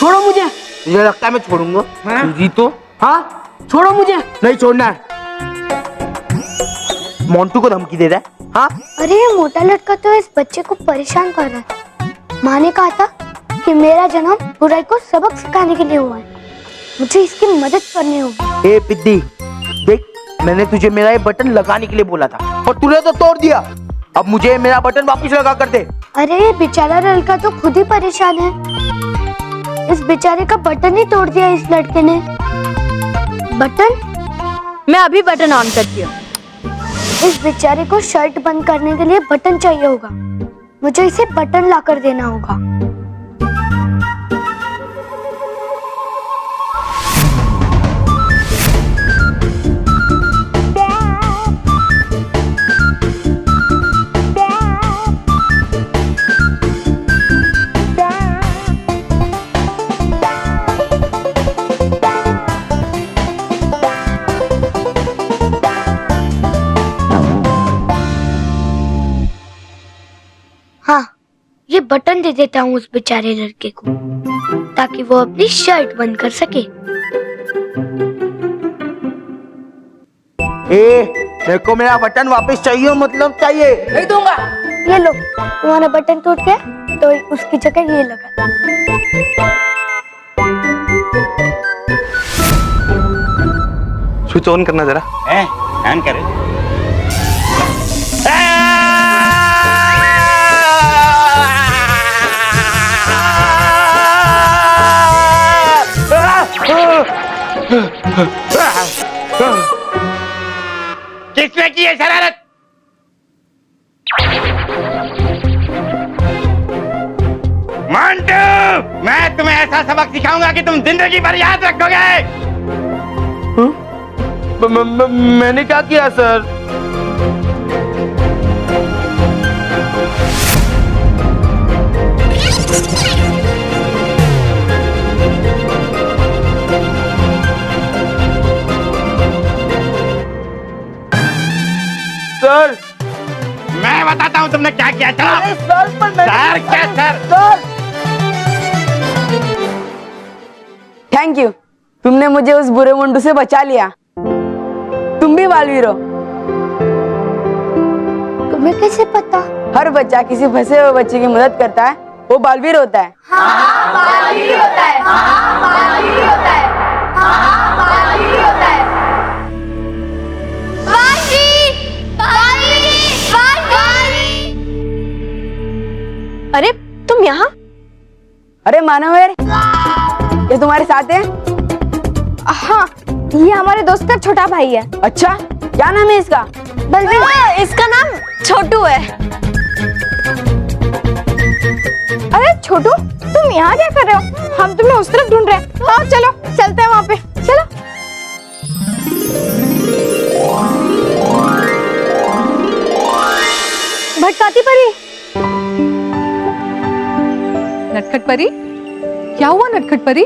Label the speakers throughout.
Speaker 1: छोड़ो मुझे।
Speaker 2: मुझे लगता है मैं छोड़ूंगा। जी तो
Speaker 1: हाँ छोड़ो मुझे।
Speaker 2: नहीं छोड़ना है। मोंटू को धमकी दे रहा है। हाँ
Speaker 3: अरे ये मोटा लड़का तो इस बच्चे को परेशान कर रहा है। माँ ने कहा था कि मेरा जन्म बुराई को सबक सिखाने के लिए हुआ है, मुझे इसकी मदद करनी होगी।
Speaker 2: ए पिद्दी देख, मैंने तुझे मेरा ये बटन लगाने के लिए बोला था और तूने तो तोड़ दिया। अब मुझे मेरा बटन वापस लगा कर दे।
Speaker 3: अरे ये बेचारा लड़का तो खुद ही परेशान है, इस बेचारे का बटन ही तोड़ दिया इस लड़के ने। बटन?
Speaker 4: मैं अभी बटन ऑन करती हूँ।
Speaker 3: इस बेचारे को शर्ट बंद करने के लिए बटन चाहिए होगा, मुझे इसे बटन लाकर देना होगा। हाँ, ये बटन दे देता हूँ उस बेचारे लड़के को ताकि वो अपनी शर्ट बंद कर सके।
Speaker 2: मेरे को मेरा बटन वापस चाहिए, मतलब चाहिए।
Speaker 1: नहीं दूंगा।
Speaker 3: ये लो, तुम्हारा बटन टूट गया तो उसकी जगह ये लगा।
Speaker 5: स्विच ऑन करना जरा।
Speaker 6: ऑन करे। किसने की है शरारत? मोंटू, मैं तुम्हें ऐसा सबक सिखाऊंगा कि तुम जिंदगी भर याद रखोगे।
Speaker 2: मैंने क्या किया सर? सर
Speaker 6: मैं बताता हूँ तुमने क्या किया। चलो
Speaker 2: सर, पर
Speaker 6: सर क्या सर?
Speaker 1: थैंक यू, तुमने मुझे उस बुरे मोंटू से बचा लिया। तुम भी बालवीर हो।
Speaker 3: तुम्हें कैसे पता?
Speaker 1: हर बच्चा किसी फंसे हुए बच्चे की मदद करता है, वो बालवीर होता है।
Speaker 3: हाँ, बालवीर होता है। हाँ, बालवीर होता है। हाँ, बालवीर होता है।
Speaker 4: अरे तुम यहाँ?
Speaker 1: अरे मानवेर, ये तुम्हारे साथ है?
Speaker 4: हाँ, ये हमारे दोस्त का छोटा भाई है।
Speaker 1: अच्छा, क्या नाम है इसका?
Speaker 4: बलवीर। इसका नाम छोटू है। अरे छोटू, तुम यहाँ क्या कर रहे हो? हम तुम्हें उस तरफ ढूंढ रहे हैं। आओ चलो, चलते हैं वहाँ पे। चलो।
Speaker 3: भटकाती परी।
Speaker 7: नटखट परी, क्या हुआ नटखट परी?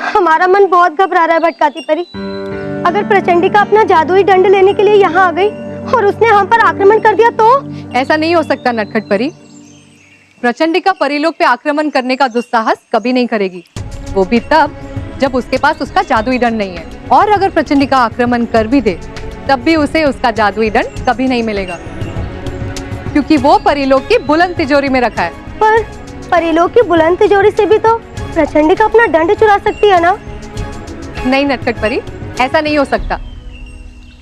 Speaker 3: हमारा मन बहुत घबरा रहा है भटकाती परी। अगर प्रचंडिका अपना जादुई दंड लेने के लिए यहाँ आ गई और उसने हम पर आक्रमण कर दिया तो?
Speaker 7: ऐसा नहीं हो सकता नटखट परी। प्रचंडिका परीलोक पे आक्रमण करने का दुस्साहस कभी नहीं करेगी, वो भी तब जब उसके पास उसका जादुई दंड नहीं है। और अगर प्रचंडिका आक्रमण कर भी दे तब भी उसे उसका जादुई दंड कभी नहीं मिलेगा, क्योंकि वो परीलोक की बुलंद तिजोरी में रखा है।
Speaker 3: पर परीलोक की बुलंद तिजोरी से भी तो प्रचंडिका अपना दंड चुरा सकती है ना?
Speaker 7: नहीं नटखट परी, ऐसा नहीं हो सकता।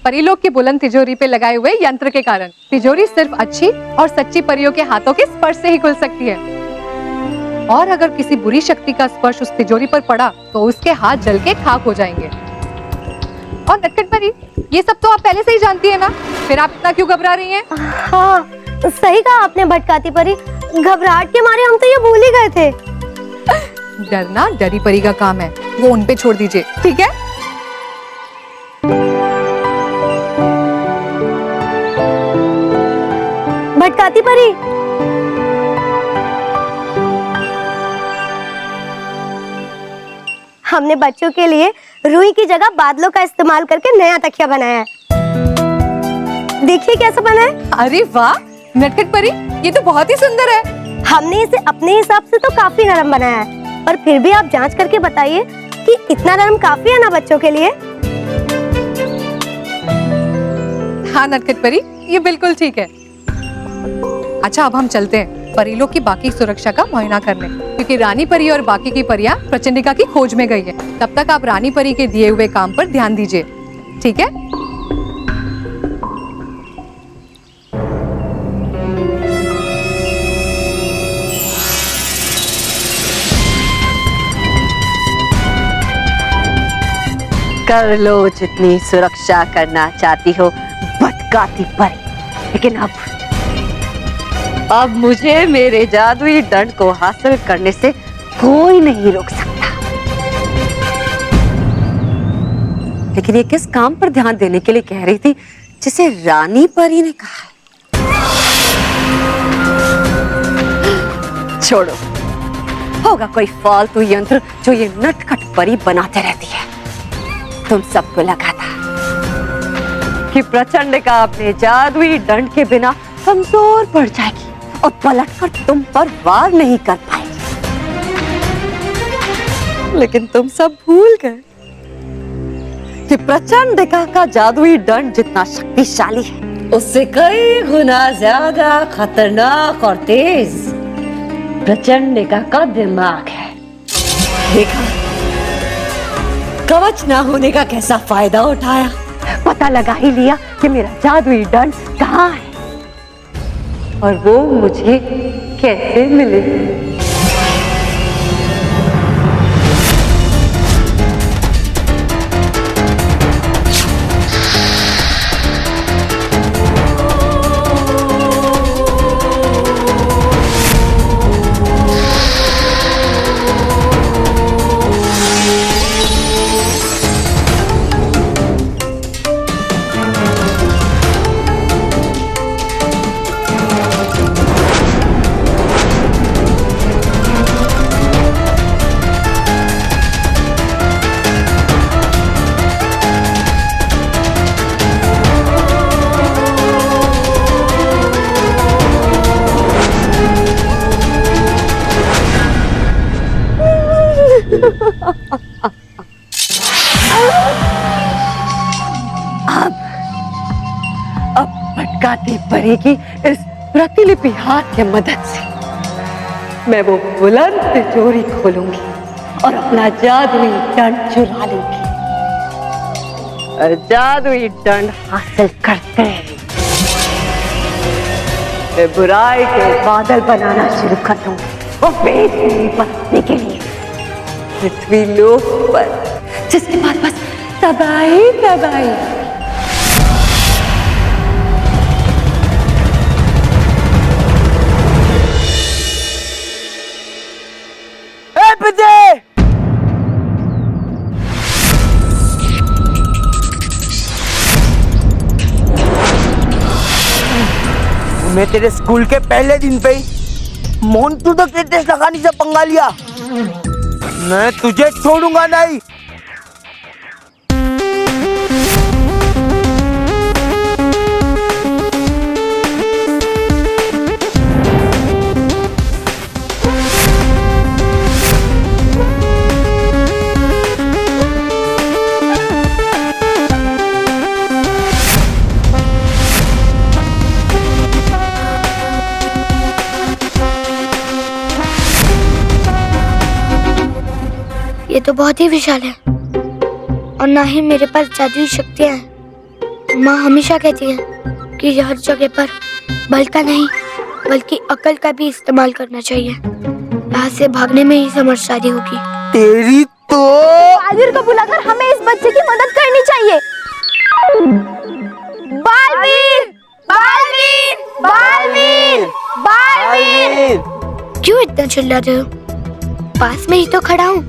Speaker 7: परीलोक की बुलंद तिजोरी पे लगाए हुए यंत्र के कारण तिजोरी सिर्फ अच्छी और सच्ची परियों के हाथों के स्पर्श से ही खुल सकती है। और अगर किसी बुरी शक्ति का स्पर्श उस तिजोरी पर पड़ा तो उसके हाथ जल के खाक हो जाएंगे। और नटखट परी, ये सब तो आप पहले से ही जानती है ना, फिर आप इतना क्यों घबरा रही हैं?
Speaker 3: हाँ, सही कहा आपने भटकाती परी। घबराहट के मारे हम तो ये भूल ही गए थे।
Speaker 7: डरना डरी परी का काम है, वो उन पे छोड़ दीजिए, ठीक है?
Speaker 3: भटकाती परी, हमने बच्चों के लिए रुई की जगह बादलों का इस्तेमाल करके नया तकिया बनाया है। देखिए कैसा बना है।
Speaker 7: अरे वाह नटखट परी, ये तो बहुत ही सुंदर है।
Speaker 3: हमने इसे अपने हिसाब से तो काफी नरम बनाया है,
Speaker 5: पर फिर भी आप जांच करके बताइए कि इतना नरम काफी है ना बच्चों के लिए।
Speaker 7: हाँ नटखट परी, ये बिल्कुल ठीक है। अच्छा अब हम चलते हैं परीलोक की बाकी सुरक्षा का मुआयना करने, क्योंकि रानी परी और बाकी की परियां प्रचंडिका की खोज में गई है। तब तक आप रानी परी के दिए हुए काम पर ध्यान दीजिए, ठीक है?
Speaker 8: कर लो जितनी सुरक्षा करना चाहती हो भटकाती परी, लेकिन अब मुझे मेरे जादुई दंड को हासिल करने से कोई नहीं रोक सकता। लेकिन ये किस काम पर ध्यान देने के लिए कह रही थी जिसे रानी परी ने कहा? छोड़ो, होगा कोई फालतू यंत्र जो ये नटखट परी बनाते रहती है। तुम सबको लगा था कि प्रचंडिका अपने जादुई दंड के बिना कमजोर पड़ जाएगी और पलटकर तुम पर वार नहीं कर पाएगी, लेकिन तुम सब भूल गए कि प्रचंडिका का जादुई दंड जितना शक्तिशाली है उससे कई गुना ज्यादा खतरनाक और तेज प्रचंडिका का दिमाग है। देखा कवच ना होने का कैसा फायदा उठाया, पता लगा ही लिया कि मेरा जादुई दंड कहाँ है और वो मुझे कैसे मिले। अब भटकाती परी की इस प्रतिलिपि हाथ की मदद से मैं वो बुलंद तिजोरी खोलूंगी और अपना जादुई दंड चुरा लूंगी और जादुई दंड हासिल करते मैं बुराई के बादल बनाना शुरू कर दूंगी वो वेद में बसने के लिए पृथ्वी लोक पर, जिसके बाद बस तबाही तबाही।
Speaker 2: मैं तेरे स्कूल के पहले दिन पे ही मोन्टू द ग्रेटेस्ट लगाने से पंगा लिया, मैं तुझे छोड़ूंगा नहीं।
Speaker 3: ये तो बहुत ही विशाल है और ना ही मेरे पास जादुई शक्तियां हैं। माँ हमेशा कहती है कि हर जगह पर बल का नहीं बल्कि अकल का भी इस्तेमाल करना चाहिए। यहाँ से भागने में ही समझदारी होगी।
Speaker 2: तेरी तो
Speaker 4: बालवीर को बुलाकर हमें इस बच्चे की मदद करनी चाहिए। बालवीर, बालवीर, बालवीर, बालवीर।
Speaker 3: क्यों इतना चिल्ला रहे हो? पास में ही तो खड़ा हूँ।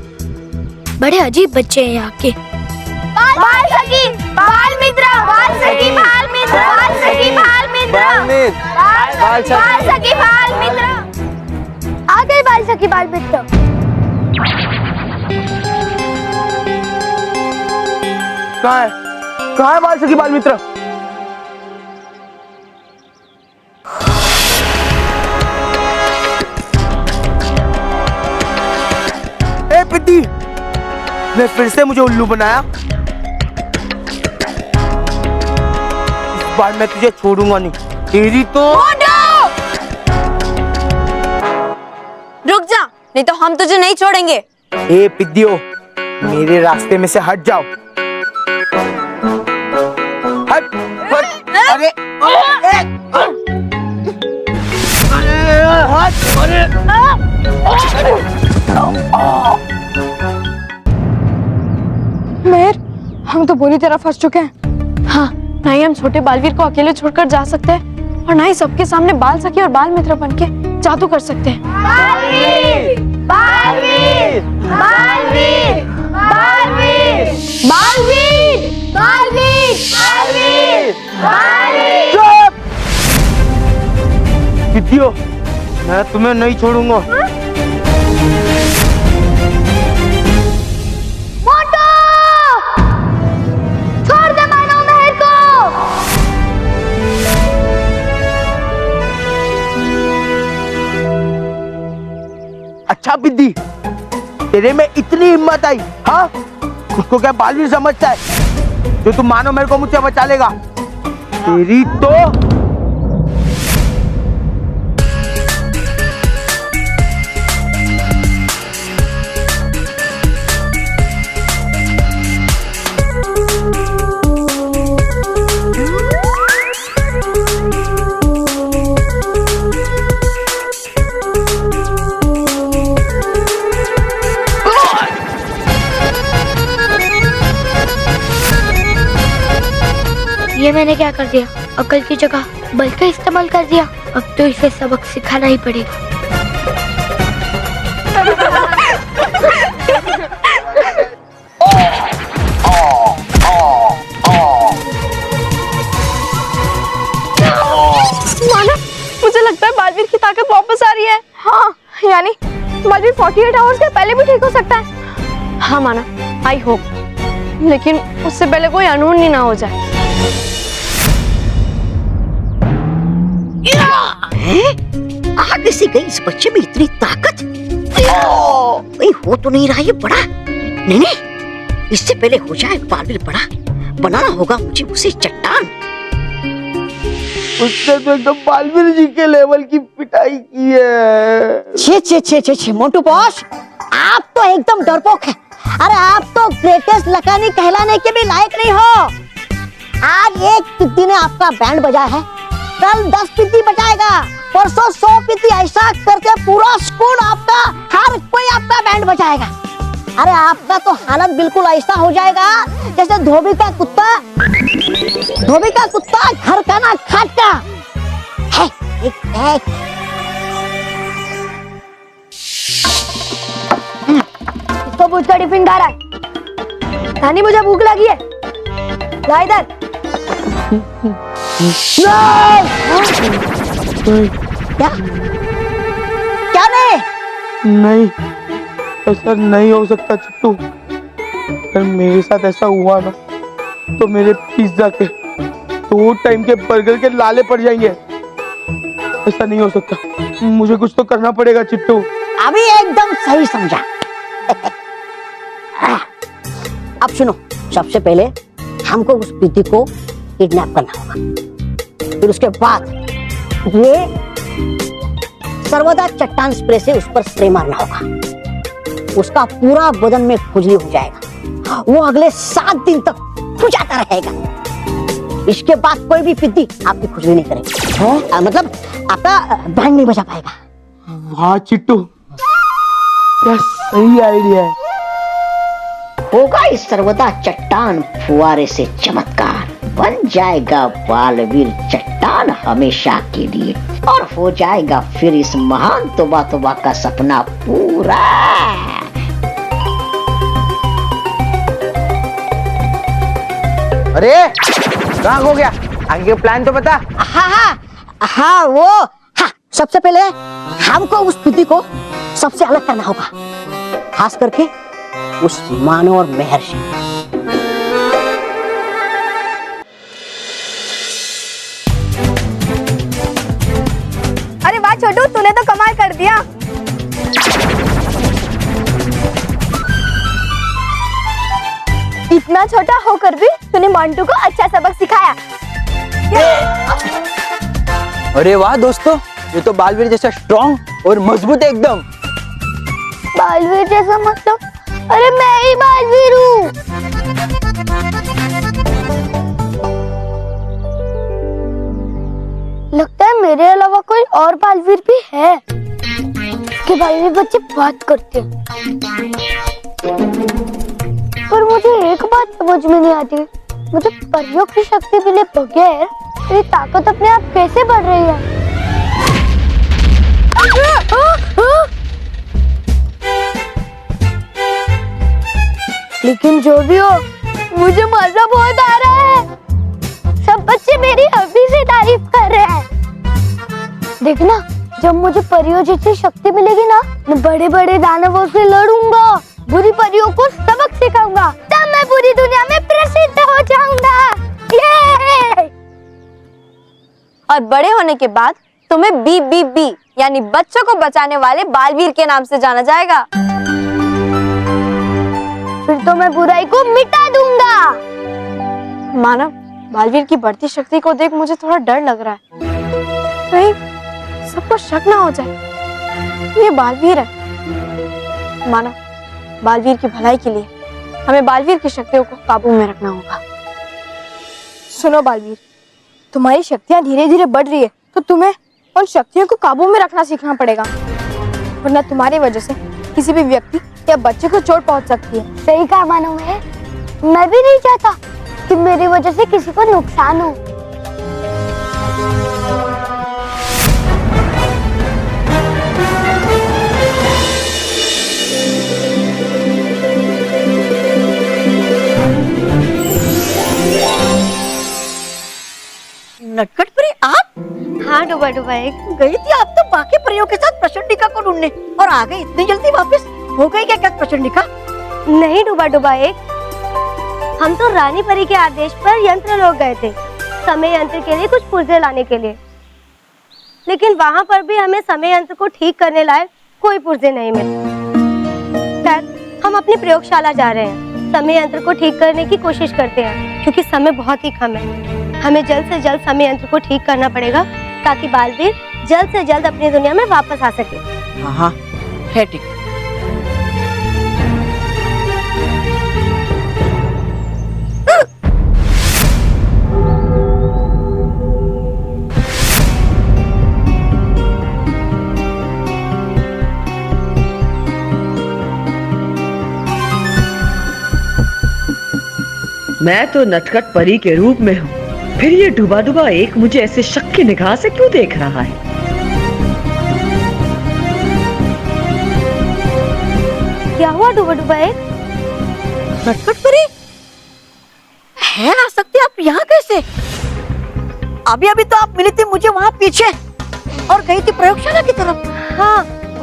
Speaker 3: बड़े अजीब बच्चे हैं यहाँ के।
Speaker 4: बाल सखी, बाल मित्र, बाल सखी, बाल मित्र, बाल सखी, बाल मित्र, बाल सखी, बाल मित्र।
Speaker 3: आ गए बाल सखी बाल मित्र।
Speaker 2: कहाँ है? कहाँ है बाल सखी बाल मित्र? पिद्दी, ने फिर से मुझे उल्लू बनाया। इस बार मैं तुझे छोड़ूंगा नहीं, तेरी तो।
Speaker 8: रुक जा, नहीं तो हम तुझे नहीं छोड़ेंगे।
Speaker 2: ए पिद्दियो, मेरे रास्ते में से हट जाओ। हट, हट, अरे,
Speaker 1: मेहर, हम तो बुरी तरह फंस चुके हैं। हाँ, ना ही हम छोटे बालवीर को अकेले छोड़कर जा सकते हैं और ना ही सबके सामने बाल सखी और बाल मित्र बनके जादू कर सकते हैं।
Speaker 4: बालवीर, बालवीर, बालवीर, बालवीर, बालवीर, बालवीर, बालवीर, बालवीर।
Speaker 2: चुप! पिद्दियो, मैं तुम्हें नहीं छोड़ूंगा।
Speaker 4: मोटू, छोड़ दे मानो मेहर को।
Speaker 2: अच्छा पिद्दी, तेरे में इतनी हिम्मत आई, हाँ? खुद को क्या बालवीर समझता है जो तू मानो मेरे को मुझसे बचा लेगा? तेरी तो।
Speaker 3: ये मैंने क्या कर दिया? अकल की जगह बल का इस्तेमाल कर दिया। अब तो इसे सबक सिखाना ही पड़ेगा।
Speaker 1: माना, मुझे लगता है बालवीर की ताकत वापस आ रही है। हाँ, यानी बालवीर 48 आवर्स के पहले भी ठीक हो सकता है। हाँ माना, आई होप, लेकिन उससे पहले कोई अनहोनी ना हो जाए।
Speaker 9: आगे से गई इस बच्चे में इतनी ताकत? भाई हो तो नहीं रहा ये बड़ा। नहीं नहीं, इससे पहले हो जाए बालवीर बड़ा, बनाना होगा मुझे उसे चट्टान।
Speaker 2: उसने तो एकदम बालवीर जी के लेवल की पिटाई की है।
Speaker 9: छे छे छे छे छे मोटू बॉस, आप तो एकदम डरपोक है। अरे आप तो ग्रेटेस्ट लकानी कहलाने के भी लायक नहीं हो। आज एक पिद्दी ने आपका बैंड बजाया है, कल 10 पिद्दी बजाएगा, परसों 100 पिद्दी, ऐसा करके पूरा स्कूल आपका, हर कोई आपका बैंड बजाएगा। अरे आपका तो हालत बिल्कुल ऐसा हो जाएगा जैसे धोबी का कुत्ता घर का ना खाट का है।
Speaker 3: इसको पूछ कर टिफिन खा रहा है। नानी, मुझे भूख लगी है, ला इधर।
Speaker 9: क्या क्या
Speaker 2: नहीं, ऐसा नहीं हो सकता चिट्टू। अगर मेरे साथ ऐसा हुआ ना तो मेरे पिज्जा के 2 टाइम के बर्गर के लाले पड़ जाएंगे। ऐसा नहीं हो सकता, मुझे कुछ तो करना पड़ेगा चिट्टू।
Speaker 9: अभी एकदम सही समझा। अब सुनो, सबसे पहले हमको उस पिद्दी को किडनैप करना होगा, फिर उसके बाद ये सर्वदा चट्टान स्प्रे से उस पर स्प्रे मारना होगा। उसका पूरा बदन में खुजली हो जाएगा, वो अगले 7 दिन तक खुजाता रहेगा। इसके बाद कोई भी पिद्दी आपकी खुजली नहीं करेगा, मतलब आपका बैंड नहीं बजा पाएगा।
Speaker 2: वाह चिट्टू, क्या सही आइडिया है।
Speaker 9: होगा इस सर्वदा चट्टान फुआरे से चमत्कार, बन जाएगा बालवीर चट्टान हमेशा के लिए, और हो जाएगा फिर इस महान तोबा का सपना पूरा।
Speaker 2: अरे कहाँ हो गया? आगे प्लान तो बता।
Speaker 9: हाँ, सबसे पहले हमको उस पिद्दी को सबसे अलग करना होगा, खास करके उस मानो और मेहर से।
Speaker 5: अरे वाह छोटू, तूने तो कमाल कर दिया।
Speaker 4: इतना छोटा होकर भी तूने मंटू को अच्छा सबक सिखाया।
Speaker 2: अरे वाह दोस्तों, ये तो बालवीर जैसा स्ट्रॉन्ग और मजबूत है एकदम।
Speaker 4: बालवीर जैसा मतलब? अरे मैं ही बालवीर हूँ। लगता है मेरे अलावा कोई और बालवीर भी है कि बालवीर बच्चे बात करते हैं। पर मुझे एक बात समझ में नहीं आती, मुझे परियों की शक्ति मिले बगैर मेरी ताकत अपने आप कैसे बढ़ रही है? लेकिन जो भी हो, मुझे मजा बहुत आ रहा है। सब बच्चे मेरी अभी से तारीफ कर रहे हैं। देखना, जब मुझे परियों जैसी शक्ति मिलेगी ना, मैं बड़े बड़े दानवों से लड़ूंगा, बुरी परियों को सबक सिखाऊंगा, तब मैं पूरी दुनिया में प्रसिद्ध हो जाऊंगा। ये!
Speaker 1: और बड़े होने के बाद तुम्हें BBB यानी बच्चों को बचाने वाले बालवीर के नाम से जाना जाएगा।
Speaker 4: फिर तो मैं बुराई को मिटा दूंगा।
Speaker 1: मानव, बालवीर की बढ़ती शक्ति को देख मुझे थोड़ा डर लग रहा है। कहीं सबको शक ना हो जाए ये बालवीर है। मानव, बालवीर की भलाई के लिए हमें बालवीर की शक्तियों को काबू में रखना होगा।
Speaker 4: सुनो बालवीर, तुम्हारी शक्तियाँ धीरे धीरे बढ़ रही है, तो तुम्हें उन शक्तियों को काबू में रखना सीखना पड़ेगा, वरना तुम्हारी वजह से किसी भी व्यक्ति या बच्चे को चोट पहुंच सकती है। सही कहा मानो, मैं भी नहीं चाहता कि मेरी वजह से किसी को नुकसान हो।
Speaker 9: नटखट परी आप?
Speaker 5: हाँ डुबा डुबा एक।
Speaker 9: गई थी आप तो बाकी परियों के साथ प्रचंडिका को ढूंढने, और आ गई इतनी जल्दी वापस। हो गई क्या प्रचंडिका?
Speaker 5: नहीं डुबा डुबा एक, हम तो रानी परी के आदेश पर यंत्र लोग गए थे समय यंत्र के लिए कुछ पुर्जे लाने के लिए, लेकिन वहाँ पर भी हमें समय यंत्र को ठीक करने लायक कोई पुर्जे नहीं मिले। खैर, हम अपनी प्रयोगशाला जा रहे हैं, समय यंत्र को ठीक करने की कोशिश करते हैं, क्योंकि समय बहुत ही कम है। हमें जल्द से जल्द समय यंत्र को ठीक करना पड़ेगा ताकि बालवीर जल्द से जल्द अपनी दुनिया में वापस आ सके।
Speaker 9: हाँ है ठीक।
Speaker 10: मैं तो नटखट परी के रूप में हूँ, फिर ये डूबा डूबा एक मुझे ऐसे शक की निगाह से क्यों देख रहा है?
Speaker 5: क्या हुआ डुबा डुबा एक?
Speaker 9: नटखट परी है, आ सकते आप यहाँ कैसे? अभी अभी तो आप मिली थी मुझे वहाँ पीछे और गई थी प्रयोगशाला की तरफ।
Speaker 5: हाँ,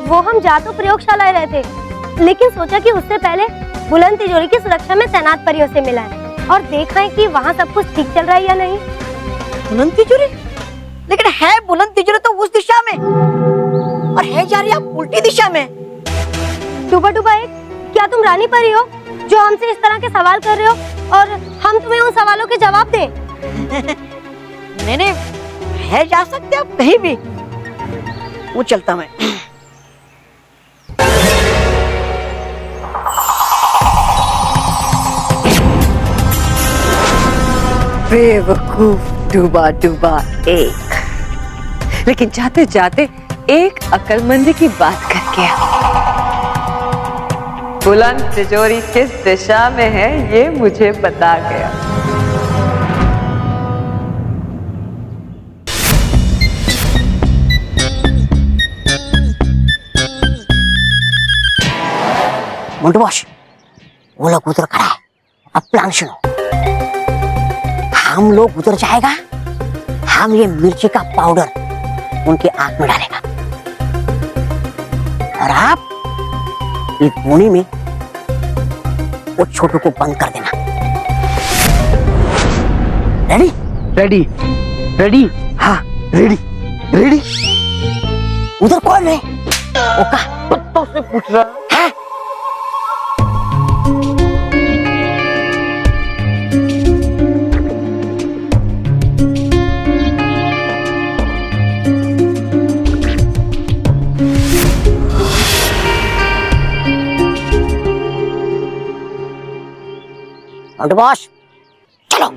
Speaker 5: वो हम जा तो प्रयोगशाला रहे थे, लेकिन सोचा कि उससे पहले बुलंद तिजोरी की सुरक्षा में तैनात परियों से मिला है और देखा है कि वहाँ सब कुछ ठीक चल रहा है या नहीं।
Speaker 9: बुलंद तिजोरी? लेकिन है बुलंद तिजोरी तो उस दिशा में, और है जा रही आप उल्टी दिशा में।
Speaker 5: डुबा डुबा एक, क्या तुम रानी परी हो जो हमसे इस तरह के सवाल कर रहे हो और हम तुम्हें उन सवालों के जवाब दें?
Speaker 9: नहीं, है जा सकते आप कहीं भी। वो चलता मैं।
Speaker 8: बेवकूफ डूबा डूबा एक, लेकिन जाते जाते एक अक्लमंदी की बात कर गया। बुलंद तिजोरी किस दिशा में है ये मुझे बता गया।
Speaker 9: मोंटू बॉस, वो लोग उधर खड़ा है, अब प्लान सुनो। हम लोग उधर जाएगा, हम ये मिर्ची का पाउडर उनकी आंख में डालेगा, और आप इस बोनी में वो छोटू को बंद कर देना। रेडी?
Speaker 2: Ready ready.
Speaker 9: हाँ
Speaker 2: रेडी रेडी।
Speaker 9: उधर कौन है? ओका
Speaker 2: कुत्तों से पूछ रहा
Speaker 9: है? मंटू बॉस चलो।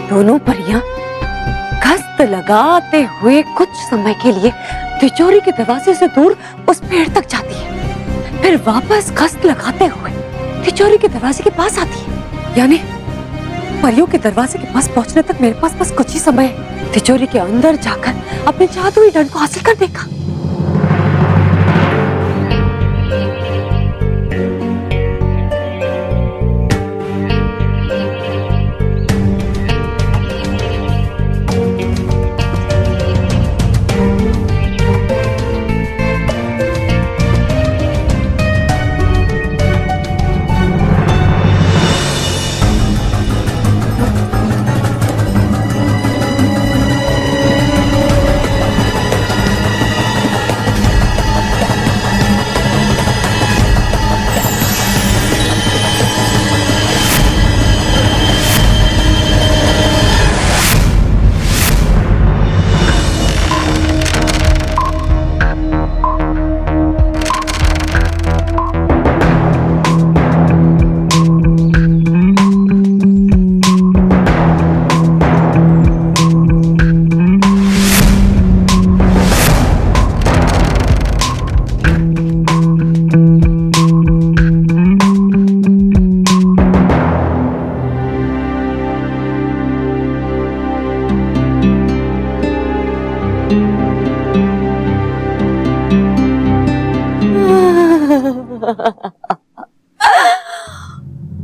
Speaker 8: दोनों परियां गश्त लगाते हुए कुछ समय के लिए तिजोरी के दरवाजे से दूर उस पेड़ तक जाती है, फिर वापस गश्त लगाते हुए तिजोरी के दरवाजे के पास आती है। यानी परियों के दरवाजे के पास पहुंचने तक मेरे पास बस कुछ ही समय है। तिजोरी के अंदर जाकर अपने जादुई दंड को हासिल कर देगा।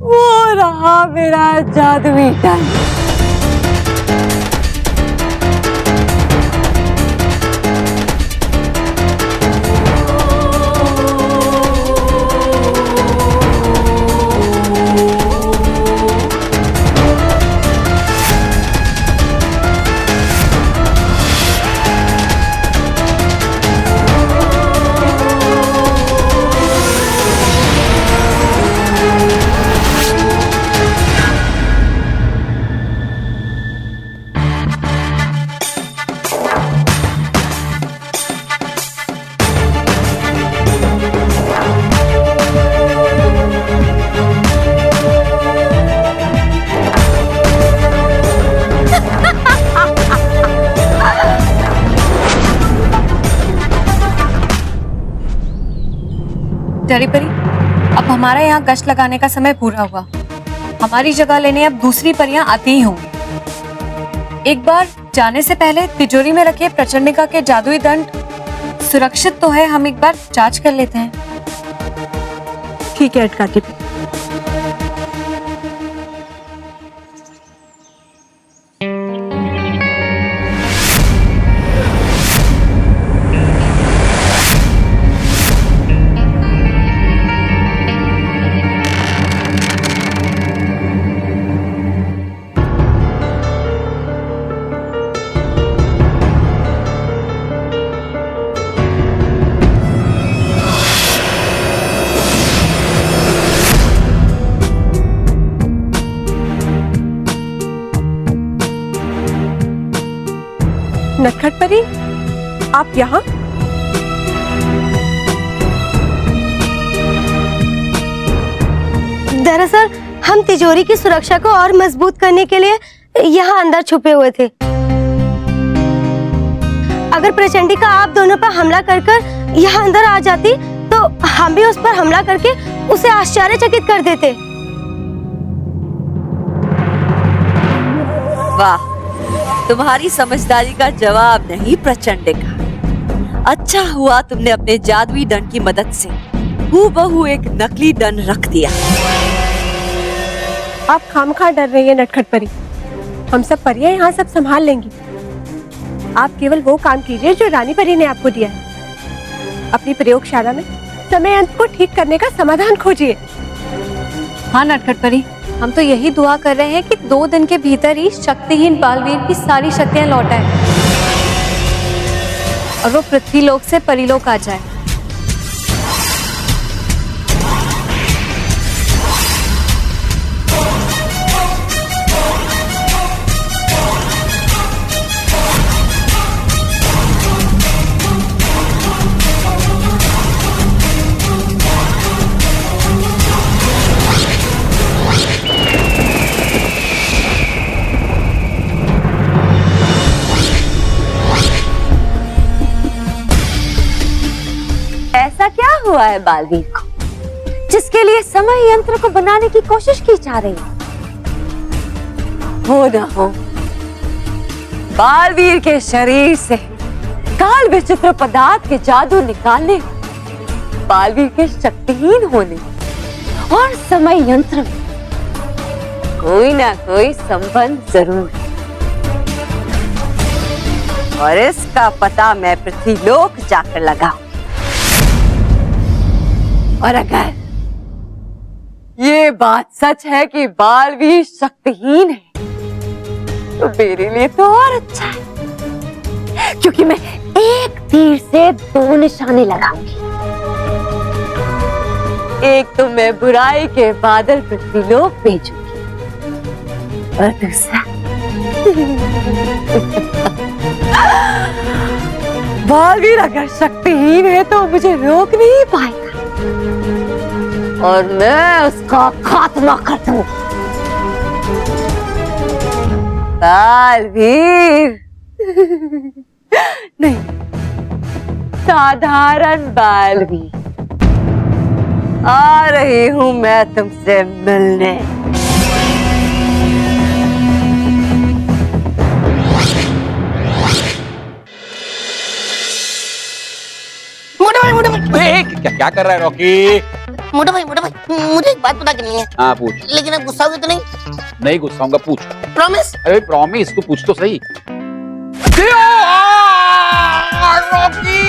Speaker 8: वो रहा मेरा जादुई दंड।
Speaker 7: डरी परी, अब हमारा यहाँ गश्त लगाने का समय पूरा हुआ। हमारी जगह लेने अब दूसरी परियां आती ही होंगी। एक बार जाने से पहले तिजोरी में रखे प्रचंडिका के जादुई दंड सुरक्षित तो है, हम एक बार जांच कर लेते हैं।
Speaker 1: ठीक है अटकाटी पे।
Speaker 11: नटखट परी, आप यहाँ?
Speaker 5: दरअसल हम तिजोरी की सुरक्षा को और मजबूत करने के लिए यहाँ अंदर छुपे हुए थे। अगर प्रचंडिका आप दोनों पर हमला कर यहाँ अंदर आ जाती तो हम भी उस पर हमला करके उसे आश्चर्यचकित कर देते।
Speaker 8: वाह, तुम्हारी समझदारी का जवाब नहीं प्रचंडिका। अच्छा हुआ तुमने अपने जादुई दंड की मदद से हूबहू एक नकली दंड रख दिया।
Speaker 11: आप खामखा डर रही है नटखट परी, हम सब परियां यहाँ सब संभाल लेंगी। आप केवल वो काम कीजिए जो रानी परी ने आपको दिया है। अपनी प्रयोगशाला में समय अंत को ठीक करने का समाधान खोजिए।
Speaker 1: हाँ नटखट परी, हम तो यही दुआ कर रहे हैं कि 2 दिन के भीतर ही शक्तिहीन बालवीर की सारी शक्तियां लौट आए और वो पृथ्वीलोक से परीलोक आ जाए।
Speaker 8: ऐसा क्या हुआ है बालवीर को जिसके लिए समय यंत्र को बनाने की कोशिश की जा रही है? हो न हो बालवीर के शरीर से काल विचित्र पदार्थ के जादू निकालने, बालवीर के शक्तिहीन होने और समय यंत्र में कोई ना कोई संबंध जरूर है। और इसका पता मैं पृथ्वीलोक जाकर लगाऊं। और अगर ये बात सच है कि बालवीर शक्तिहीन है तो मेरे लिए तो और अच्छा है, क्योंकि मैं एक तीर से 2 निशाने लगाऊंगी। एक तो मैं बुराई के बादल पृथ्वीलोक भेजूंगी और दूसरा बालवीर अगर शक्तिहीन है तो मुझे रोक नहीं पाएगा और मैं उसका खात्मा कर दूंगी। बालवीर नहीं, साधारण बालवीर, आ रही हूं मैं तुमसे मिलने।
Speaker 6: क्या कर रहा है रॉकी?
Speaker 9: मोटा भाई मुझे एक बात पता करनी है।
Speaker 6: हाँ पूछ।
Speaker 9: लेकिन आप गुस्सा हुए तो नहीं?
Speaker 6: नहीं गुस्साऊंगा, पूछ।
Speaker 9: प्रॉमिस?
Speaker 6: अरे प्रॉमिस, तू पूछ तो सही। रॉकी,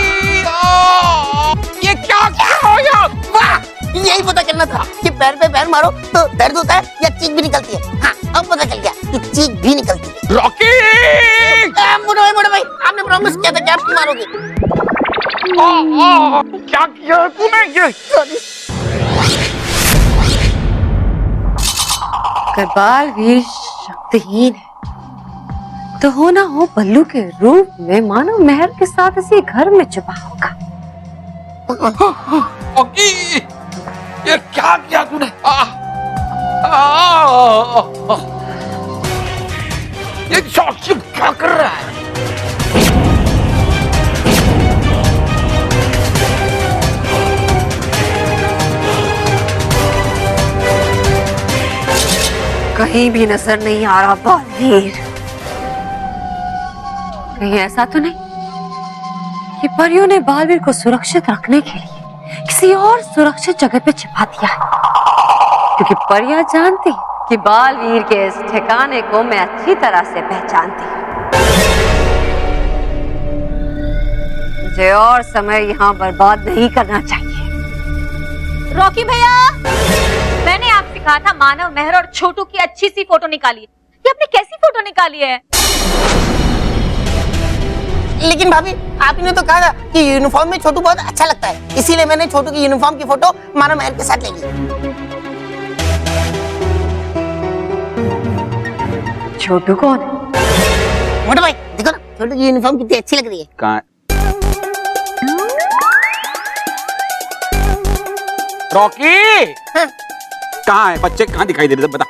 Speaker 6: ये क्या हो गया?
Speaker 9: वाह, यही पता करना था कि पैर पे पैर मारो तो दर्द होता है या चीख भी निकलती है। हाँ, अब पता चल गया कि चीख भी निकलती है।
Speaker 6: रॉकी!
Speaker 9: मोटा भाई आपने प्रॉमिस किया था कि आप मारोगे।
Speaker 6: क्या किया तूने? ये
Speaker 8: अगर बालवीर शक्तिहीन है तो हो ना हो बल्लू के रूप में मानो महर के साथ इसी घर में छुपा होगा।
Speaker 6: रॉकी, ये क्या किया तूने? ये साक्षी क्या कर रहा है?
Speaker 8: कहीं भी नजर नहीं आ रहा बालवीर। कहीं ऐसा तो नहीं कि परियों ने बालवीर को सुरक्षित रखने के लिए किसी और सुरक्षित जगह पे छिपा दिया है? क्योंकि परियां जानती कि बालवीर के इस ठिकाने को मैं अच्छी तरह से पहचानती हूँ। मुझे और समय यहाँ बर्बाद नहीं करना चाहिए।
Speaker 1: रॉकी भैया, मैंने आपसे कहा था मानव मेहर और छोटू की अच्छी सी फोटो निकालिए। ये आपने कैसी फोटो निकाली है?
Speaker 9: लेकिन भाभी आपने तो कहा था कि यूनिफॉर्म में छोटू बहुत अच्छा लगता है, इसीलिए मैंने छोटू की यूनिफॉर्म की फोटो मानव मेहर के साथ ले ली।
Speaker 8: छोटू कौन है?
Speaker 9: मोटा भाई देखो ना, छोटू की यूनिफॉर्म कितनी अच्छी लग रही है।
Speaker 6: कहाँ रॉकी?
Speaker 9: हाँ।
Speaker 6: कहाँ है बच्चे, कहाँ दिखाई दे रहे थे बता।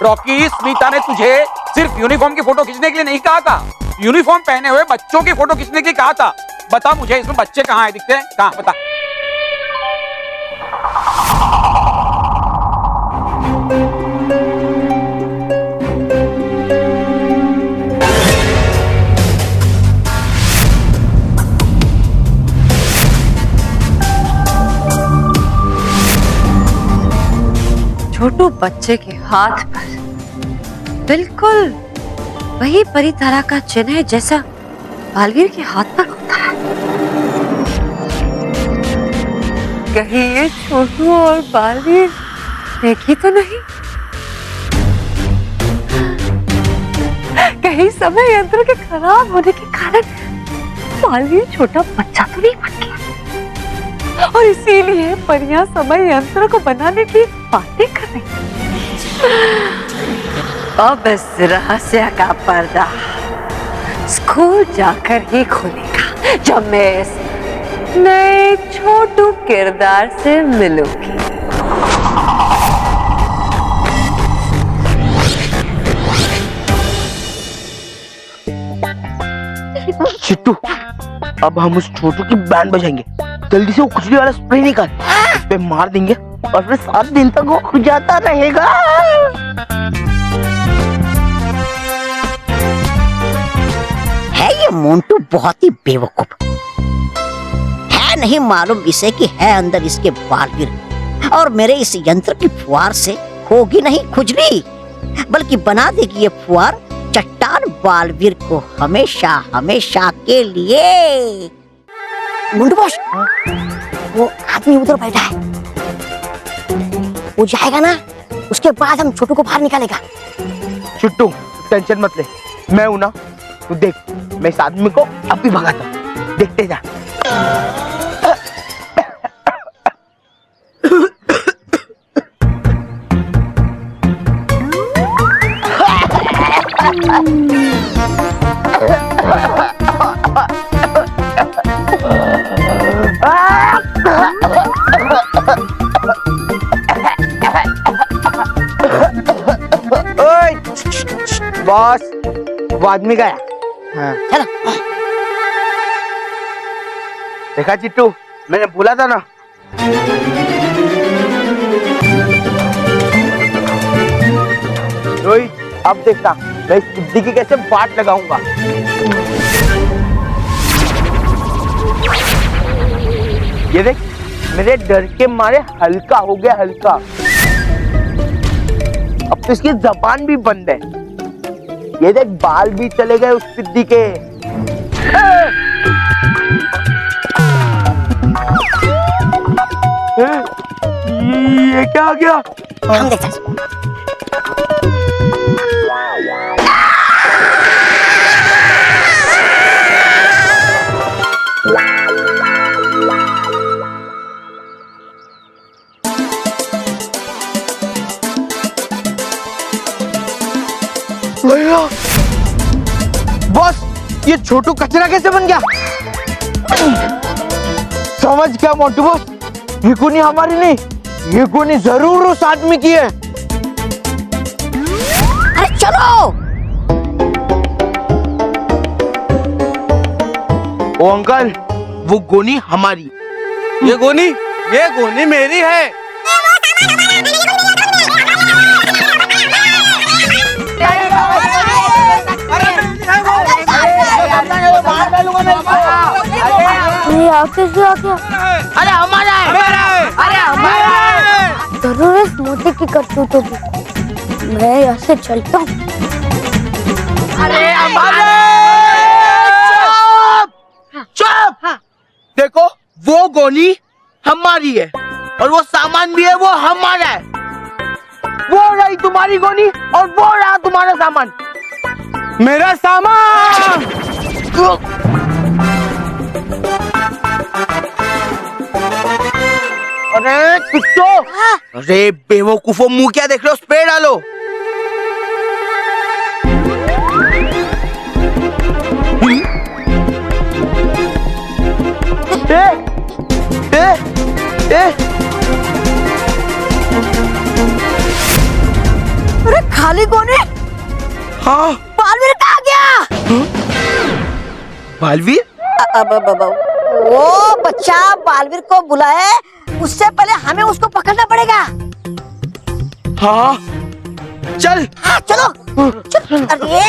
Speaker 6: रॉकी, स्मिता ने तुझे सिर्फ यूनिफॉर्म की फोटो खींचने के लिए नहीं कहा था, यूनिफॉर्म पहने हुए बच्चों की फोटो खींचने के लिए कहा था। बता मुझे, इसमें बच्चे कहाँ है, दिखते हैं कहाँ, बता।
Speaker 8: छोटू बच्चे के हाथ पर बिल्कुल वही परी तरह का चिन्ह है जैसा बालवीर के हाथ पर होता है। कहीं ये छोटू और बालवीर देखी तो नहीं? कहीं समय यंत्र के खराब होने के कारण बालवीर छोटा बच्चा तो नहीं बन गया और इसीलिए परियां समय यंत्र को बनाने की बातें कर रही। अब इस रहस्य का पर्दा स्कूल जाकर ही खुलेगा जब मैं इस नए छोटू किरदार से मिलूंगी।
Speaker 2: चिट्टू, अब हम उस छोटू की बैंड बजाएंगे। जल्दी से वो खुजली वाला स्प्रे निकाल, उस पे मार देंगे और फिर 7 दिन तक वो खुजाता रहेगा।
Speaker 9: है ये मोंटू बहुत ही बेवकूफ, है नहीं मालूम इसे कि है अंदर इसके बालवीर और मेरे इस यंत्र की फुहार से होगी नहीं खुजली, बल्कि बना देगी ये फुहार चट्टान बालवीर को हमेशा हमेशा के लिए। मुंडू बॉस, वो आदमी उधर बैठा है, वो जाएगा ना, उसके बाद हम छोटू को बाहर निकालेगा।
Speaker 2: चिट्टू टेंशन मत ले, मैं हूं ना, तू देख मैं इस आदमी को अभी भगाता हूं, देखते जा। बॉस, वो आदमी गया। हाँ।
Speaker 9: चलो।
Speaker 2: देखा चिट्टू, मैंने बोला था ना। रोहित, अब देखता मैं इस बुद्धि की कैसे बात लगाऊंगा। ये देख, मेरे डर के मारे हल्का हो गया, हल्का। अब तो इसकी जबान भी बंद है। ये देख, बाल भी चले गए उस सिद्धि के। ये क्या आ गया?
Speaker 9: हम देखते हैं।
Speaker 2: बॉस, ये छोटू कचरा कैसे बन गया? समझ गया मोटू बॉस, ये गोनी हमारी नहीं, ये गोनी जरूर उस आदमी की है।
Speaker 9: अरे चलो।
Speaker 2: ओ अंकल, वो गोनी हमारी।
Speaker 6: ये गोनी मेरी है।
Speaker 4: कैसे आ गया?
Speaker 2: अरे हमारा है, अरे हमारा है।
Speaker 4: जरूर इस मोटे की करतूत होगी। मैं यहाँ से चलता हूँ।
Speaker 2: अरे हमारा। चुप। देखो, वो गोनी हमारी है और वो सामान भी है, वो हमारा है। वो रही तुम्हारी गोनी और वो रहा तुम्हारा सामान। मेरा सामान। अरे कुत्तो, अरे बेवकूफो, मुंह क्या देख रहे हो? स्प्रे डालो।
Speaker 9: अरे खाली कौन है?
Speaker 2: हाँ
Speaker 9: बालवीर कहाँ गया?
Speaker 2: बालवीर?
Speaker 9: वो बच्चा बालवीर को बुलाए, उससे पहले हमें उसको पकड़ना पड़ेगा।
Speaker 2: हाँ चल।
Speaker 9: हाँ चलो चल। अरे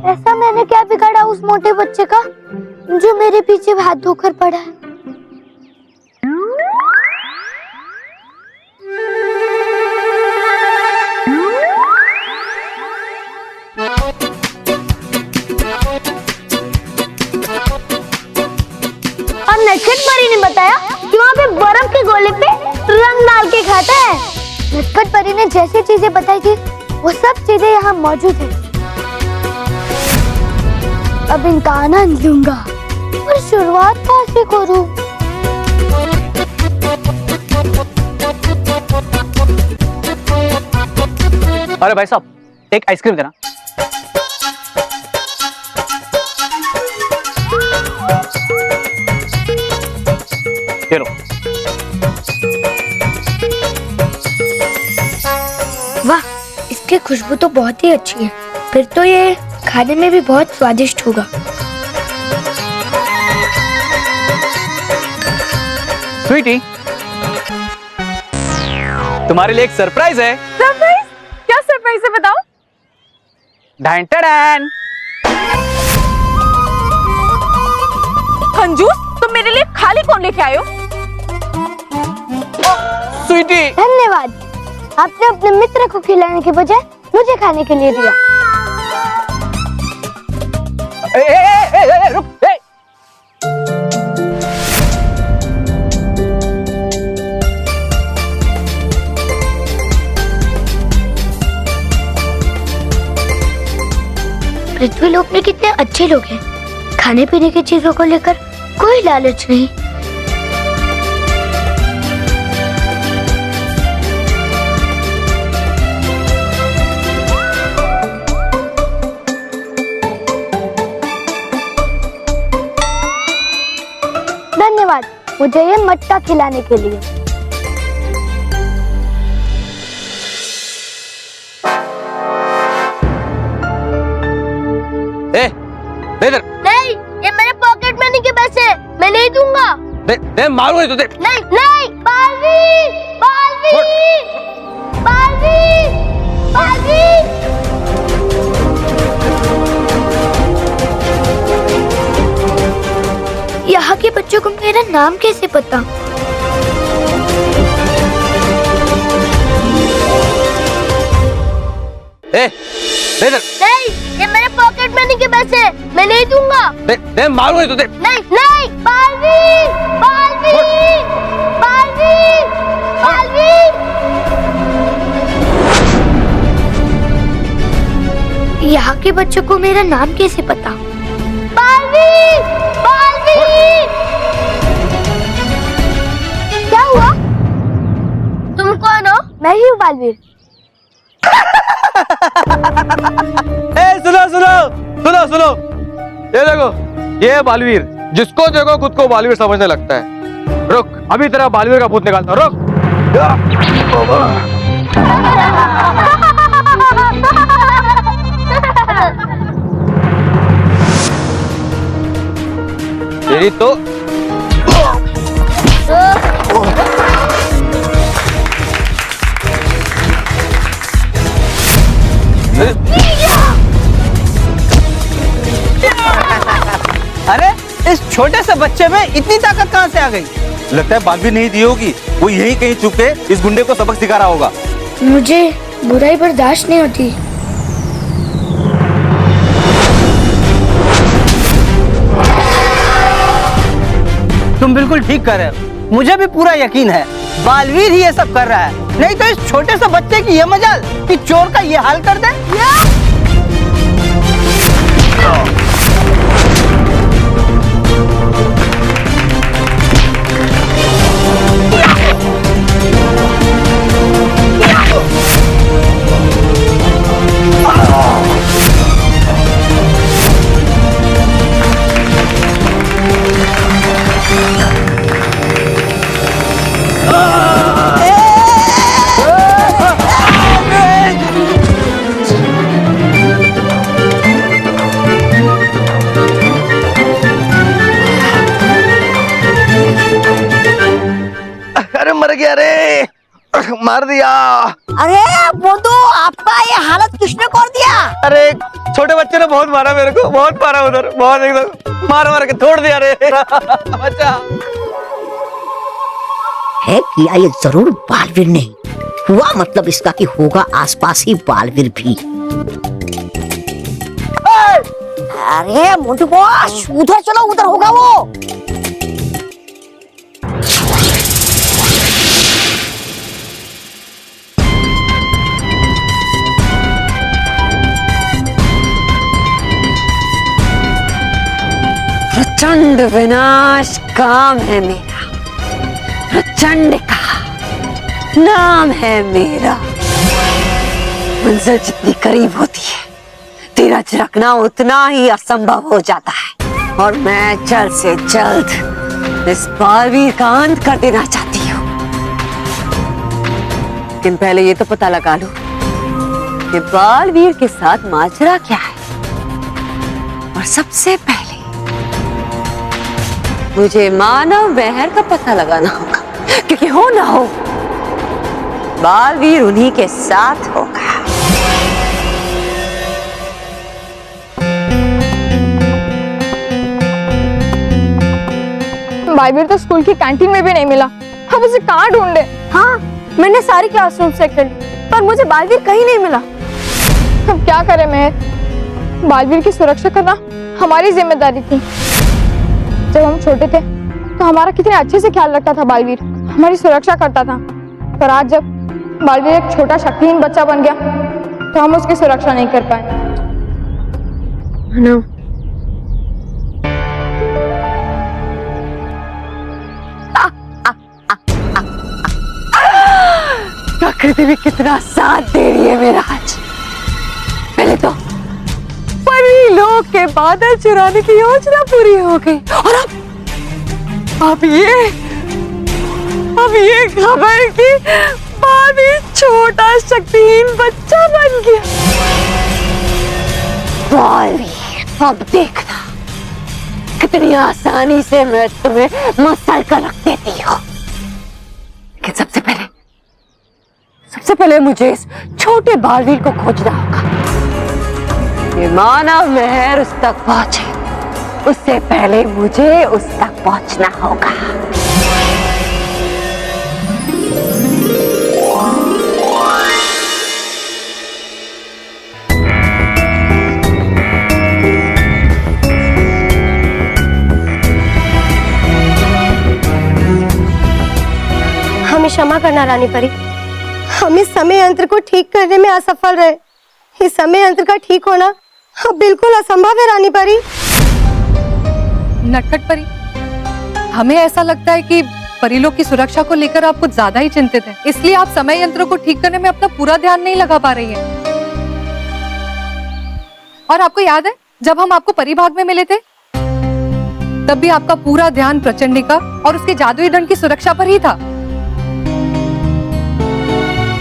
Speaker 4: ऐसा मैंने क्या बिगाड़ा उस मोटे बच्चे का जो मेरे पीछे हाथ धोकर पड़ा है? और नटखट परी ने बताया कि वहाँ पे बर्फ के गोले पे रंग डाल के खाता है। नटखट परी ने जैसी चीजें बताई थी वो सब चीजें यहाँ मौजूद है। अब इनका आनंद लूंगा, पर शुरुआत कहाँ से करूं?
Speaker 12: अरे भाई साहब, एक आइसक्रीम देना। ये लो।
Speaker 3: वाह, इसकी खुशबू तो बहुत ही अच्छी है। फिर तो ये खाने में भी बहुत स्वादिष्ट होगा।
Speaker 12: स्वीटी, तुम्हारे लिए एक सरप्राइज है।
Speaker 7: सरप्राइज? क्या सरप्राइज है बताओ?
Speaker 12: ढैन टैन।
Speaker 1: कंजूस, तुम मेरे लिए खाली कौन लेके आए हो?
Speaker 12: स्वीटी,
Speaker 4: धन्यवाद, आपने अपने मित्र को खिलाने के बजाय मुझे खाने के लिए दिया।
Speaker 12: रुक।
Speaker 3: पृथ्वी लोक में कितने अच्छे लोग हैं। खाने पीने की चीजों को लेकर कोई लालच नहीं।
Speaker 4: धन्यवाद मुझे ये मटका खिलाने के लिए। नहीं, ये मेरे पॉकेट मनी के पैसे, मैं नहीं दूंगा।
Speaker 12: दे मारूंगा तो दे।
Speaker 4: नहीं नहीं, बालवीर, बालवीर, बालवीर, बालवीर।
Speaker 3: यहाँ के बच्चों को मेरा नाम कैसे पता?
Speaker 4: नहीं, ये मेरे पॉकेट मनी के पैसे, मैं नहीं दूंगा।
Speaker 12: दे मारूंगा तो दे।
Speaker 4: नहीं नहीं, बालवीर, बालवीर, बालवीर, बालवीर।
Speaker 3: यहाँ के बच्चों को मेरा नाम कैसे पता?
Speaker 4: बालवीर, बालवीर। क्या हुआ? तुम कौन हो? मैं ही हूँ बालवीर।
Speaker 12: सुनो। ये देखो, ये है बालवीर। जिसको देखो खुद को बालवीर समझने लगता है। रुक, अभी तेरा बालवीर का भूत निकालता हूं। रुक। तेरी तो
Speaker 13: अरे इस छोटे से बच्चे में इतनी ताकत कहाँ से आ गई?
Speaker 6: लगता है बालवीर नहीं दी होगी, वो यहीं कहीं छुप के इस गुंडे को सबक सिखा रहा होगा।
Speaker 3: मुझे बुराई बर्दाश्त नहीं होती।
Speaker 13: तुम बिल्कुल ठीक कर रहे हो। मुझे भी पूरा यकीन है बालवीर ही ये सब कर रहा है, नहीं तो इस छोटे से बच्चे की ये मजाल कि चोर का ये हाल कर दे।
Speaker 12: मार दिया।
Speaker 9: अरे मोटू, आपका ये हालत किसने कर दिया?
Speaker 12: अरे छोटे बच्चे ने बहुत मारा मेरे को, बहुत मारा उधर, बहुत एकदम मार मार के तोड़ दिया रे। बच्चा
Speaker 9: है किया ये जरूर बालवीर ने हुआ, मतलब इसका कि होगा आसपास ही बालवीर भी। अरे मोटू बॉस, उधर चलो, उधर होगा वो।
Speaker 8: प्रचंड विनाश काम है मेरा, प्रचंड का नाम है मेरा। मंजिल जितनी करीब होती है, धीरज रखना उतना ही असंभव हो जाता है। और मैं जल्द से जल्द इस बालवीर का अंत कर देना चाहती हूँ, लेकिन पहले ये तो पता लगा लूं कि बालवीर के साथ माजरा क्या है। और सबसे पहले मुझे मानव महर का पता लगाना होगा, क्योंकि हो ना हो बालवीर उन्हीं के साथ होगा।
Speaker 1: बालवीर तो स्कूल की कैंटीन में भी नहीं मिला, हम उसे कहाँ ढूंढे? हाँ, मैंने सारी क्लासरूम चेक कर ली, पर मुझे बालवीर कहीं नहीं मिला। अब क्या करें मेहर? बालवीर की सुरक्षा करना हमारी जिम्मेदारी थी। जब हम छोटे थे तो हमारा कितने अच्छे से ख्याल रखता था बालवीर, हमारी सुरक्षा करता था। पर आज जब बालवीर एक छोटा शक्तिहीन बच्चा बन गया तो हम उसकी सुरक्षा नहीं कर पाए।
Speaker 8: प्रकृति भी कितना साथ दे रही है मेरा आज। पहले तो परी लोग के बादल चुराने की योजना पूरी हो गई, और अब ये खबर कि बालवीर छोटा शक्तिहीन बच्चा बन गया। बालवीर, अब देखना कितनी आसानी से मैं तुम्हें मसल कर रख देती हूँ। लेकिन सबसे पहले मुझे इस छोटे बालवीर को खोजना होगा। ये मानव महर उस तक पहुंचे, उससे पहले मुझे उस तक पहुंचना होगा।
Speaker 5: हमें क्षमा करना रानी परी, हम इस समय यंत्र को ठीक करने में असफल रहे। इस समय यंत्र का ठीक होना बिल्कुल असंभव है रानी परी।
Speaker 7: नटखट परी, हमें ऐसा लगता है कि परिलोक की सुरक्षा को लेकर आप कुछ ज्यादा ही चिंतित हैं, इसलिए आप समय यंत्र को ठीक करने में अपना पूरा ध्यान नहीं लगा पा रही हैं। और आपको याद है जब हम आपको परिभाग में मिले थे तब भी आपका पूरा ध्यान प्रचंडिका और उसके जादुई दंड की सुरक्षा पर ही था।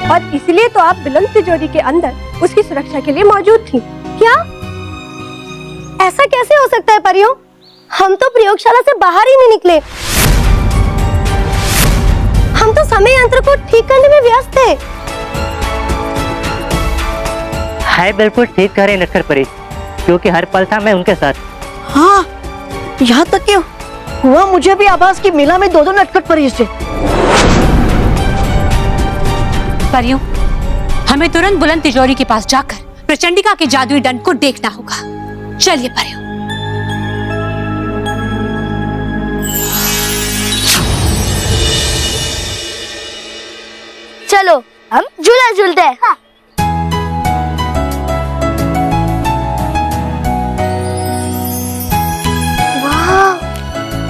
Speaker 11: और इसलिए तो आप बुलंद तिजोरी के अंदर उसकी सुरक्षा के लिए मौजूद थी।
Speaker 5: क्या ऐसा कैसे हो सकता है परियों? हम तो प्रयोगशाला से बाहर ही नहीं निकले। हम तो समय यंत्र को ठीक करने में व्यस्त थे।
Speaker 13: है बिल्कुल ठीक कह रहे नटखट परी, क्योंकि हर पल था मैं उनके साथ।
Speaker 9: हाँ, यहाँ तक क्यों हुआ मुझे भी आभास की मिला में दो नटखट परी से।
Speaker 14: परियों, हमें तुरंत बुलंद तिजोरी के पास जाकर प्रचंडिका के जादुई दंड को देखना होगा। चलिए परियों।
Speaker 4: चलो हम झूला झूलते हैं। हाँ। वाह,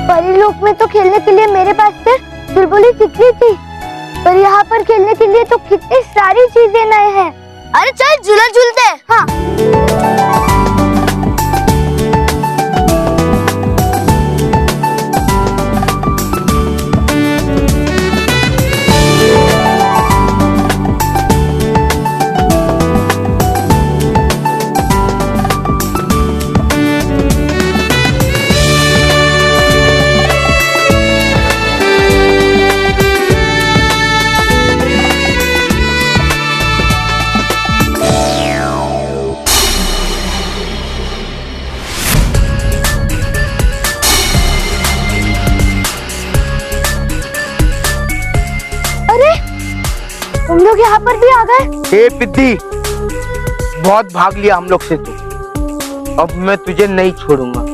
Speaker 4: परिलोक में तो खेलने के लिए मेरे पास सिर्फ बुलबुली तितली थी, पर यहाँ पर खेलने के लिए तो कितनी सारी चीजें नए हैं। अरे चल झूला झूलते हैं। हाँ।
Speaker 3: लोग यहाँ पर भी आ गए।
Speaker 2: हे पिद्दी, बहुत भाग लिया हम लोग से तू, अब मैं तुझे नहीं छोड़ूंगा।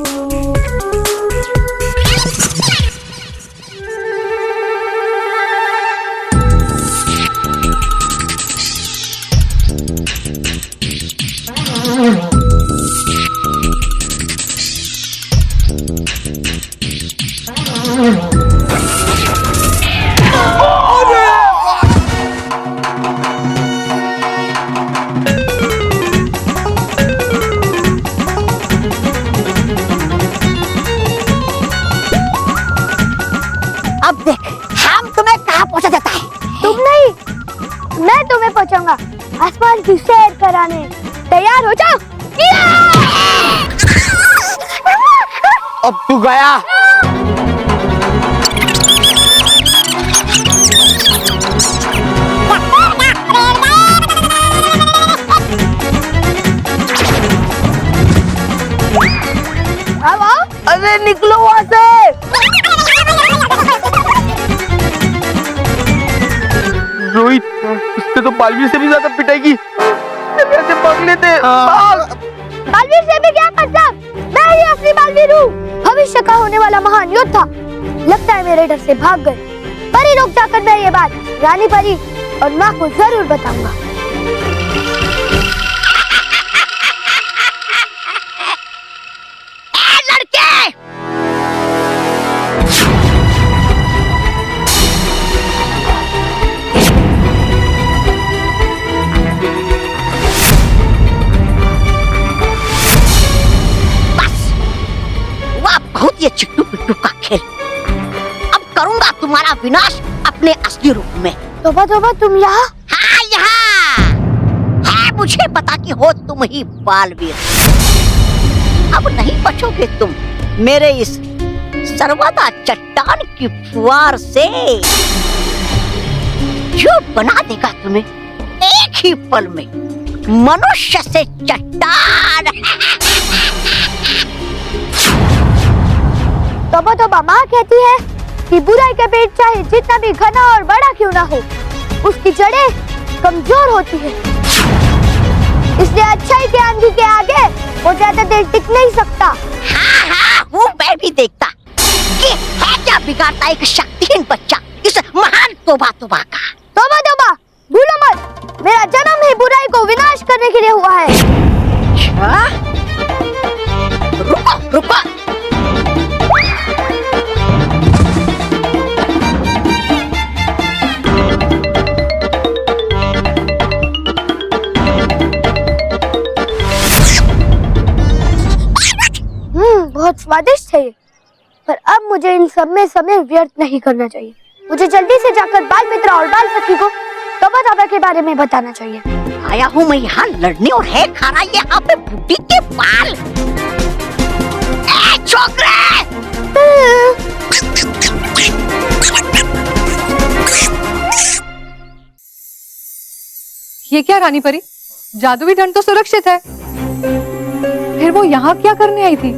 Speaker 9: अब देख हम तुम्हें कहाँ पहुँचा देता है।
Speaker 3: तुम नहीं, मैं तुम्हें पहुंचाऊंगा आसमान की सैर कराने। तैयार हो जाओ।
Speaker 2: अब तू गया।
Speaker 3: अब आओ।
Speaker 2: अरे निकलो वहां से। रोहित, इससे तो बालवीर से भी ज्यादा पिटाएगी। कैसे भाग लेते?
Speaker 3: बालवीर से भी क्या मतलब? मैं ही असली बालवीर हूँ, भविष्य का होने वाला महान योद्धा। लगता है मेरे डर से भाग गए। परी लोग जाकर मैं ये बात रानी परी और माँ को जरूर बताऊंगा।
Speaker 9: ये चिट्टू पिट्टू का खेल, अब करूंगा तुम्हारा विनाश अपने असली रूप में।
Speaker 3: तोबा तोबा, तुम यहाँ?
Speaker 9: हाँ यहाँ है, मुझे पता कि हो तुम ही बालवीर। अब नहीं बचोगे तुम मेरे इस सर्वदा चट्टान की फुहार से, जो बना देगा तुम्हें एक ही पल में मनुष्य से चट्टान।
Speaker 3: तोबा तोबा, माँ कहती है कि बुराई का पेट चाहे जितना भी घना और बड़ा क्यों ना हो, उसकी जड़ें कमजोर होती है। इसलिए अच्छाई के आंधी के आगे वो ज्यादा देर टिक नहीं सकता।
Speaker 9: हाँ हाँ, वो मैं भी देखता कि है क्या बिगाड़ता एक शक्तिहीन बच्चा इस महान तोबा तोबा का।
Speaker 3: तोबा तोबा, भूलो मत, मेरा जन्म ही बुराई को विनाश करने के लिए हुआ है।
Speaker 9: क्या? रुको रुको,
Speaker 3: बहुत स्वादिष्ट है ये, पर अब मुझे इन सब में समय व्यर्थ नहीं करना चाहिए। मुझे जल्दी से जाकर बाल मित्र और बाल सखी को तोबा तोबा के बारे में बताना चाहिए।
Speaker 9: आया हूँ मैं यहाँ लड़ने और है खाना यहाँ पे बुढ़ी के बाल। ए छोकरे!
Speaker 7: ये क्या रानी परी, जादुई दंड तो सुरक्षित है, फिर वो यहाँ क्या करने आई थी?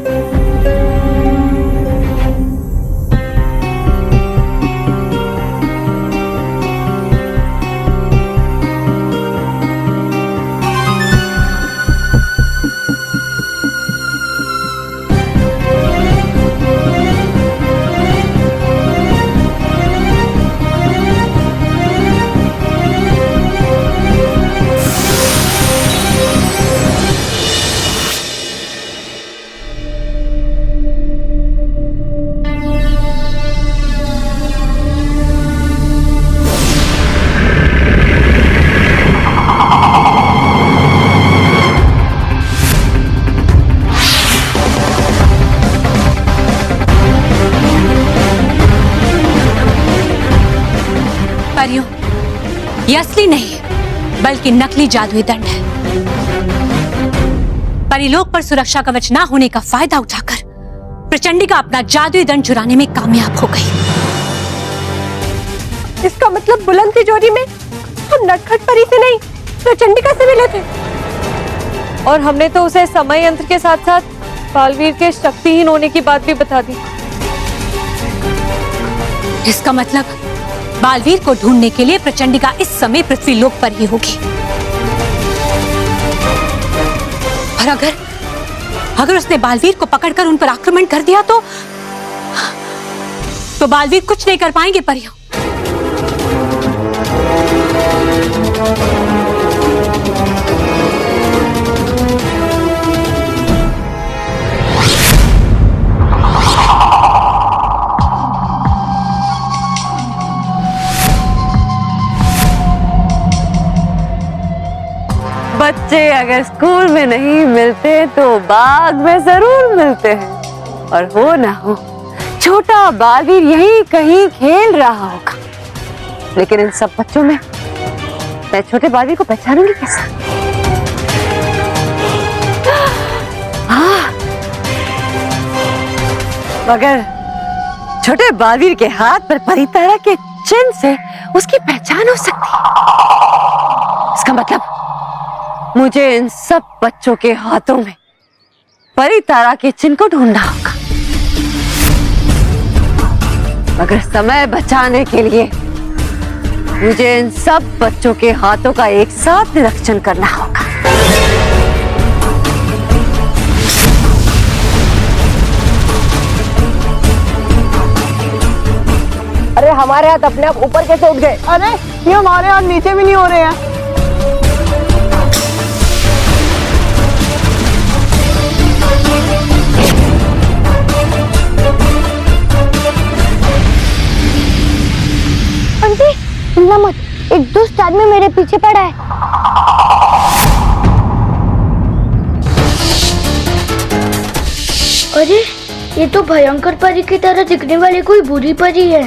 Speaker 14: परियों, ये असली नहीं बल्कि नकली जादुई दंड है। परिलोक पर सुरक्षा कवच ना होने का फायदा उठाकर प्रचंडिका अपना जादुई दंड चुराने में कामयाब हो गई।
Speaker 11: इसका मतलब बुलंद तिजोरी में हम नटखट परी से नहीं, प्रचंडिका से मिले थे।
Speaker 7: और हमने तो उसे समय यंत्र के साथ साथ बालवीर के शक्तिहीन होने की बात भी बता दी।
Speaker 14: इसका मतलब बालवीर को ढूंढने के लिए प्रचंडिका इस समय पृथ्वी लोक पर ही होगी। और अगर उसने बालवीर को पकड़कर उन पर आक्रमण कर दिया तो बालवीर कुछ नहीं कर पाएंगे परियों।
Speaker 8: बच्चे अगर स्कूल में नहीं मिलते तो बाग में जरूर मिलते हैं, और हो ना हो छोटा बालवीर यहीं कहीं खेल रहा होगा। लेकिन इन सब बच्चों में मैं छोटे बालवीर को पहचानूंगी कैसे? हाँ, मगर छोटे बालवीर के हाथ पर परितारा के चिन्ह से उसकी पहचान हो सकती है। इसका मतलब मुझे इन सब बच्चों के हाथों में परितारा के चिन्ह को ढूंढना होगा। मगर समय बचाने के लिए मुझे इन सब बच्चों के हाथों का एक साथ निरीक्षण करना होगा।
Speaker 9: अरे हमारे हाथ अपने आप ऊपर कैसे उठ गए?
Speaker 2: अरे ये हमारे हाथ नीचे भी नहीं हो रहे हैं।
Speaker 4: हिलना मत, एक दुष्ट आदमी मेरे पीछे पड़ा है। अरे ये तो भयंकर परी की तरह दिखने वाली कोई बुरी परी है।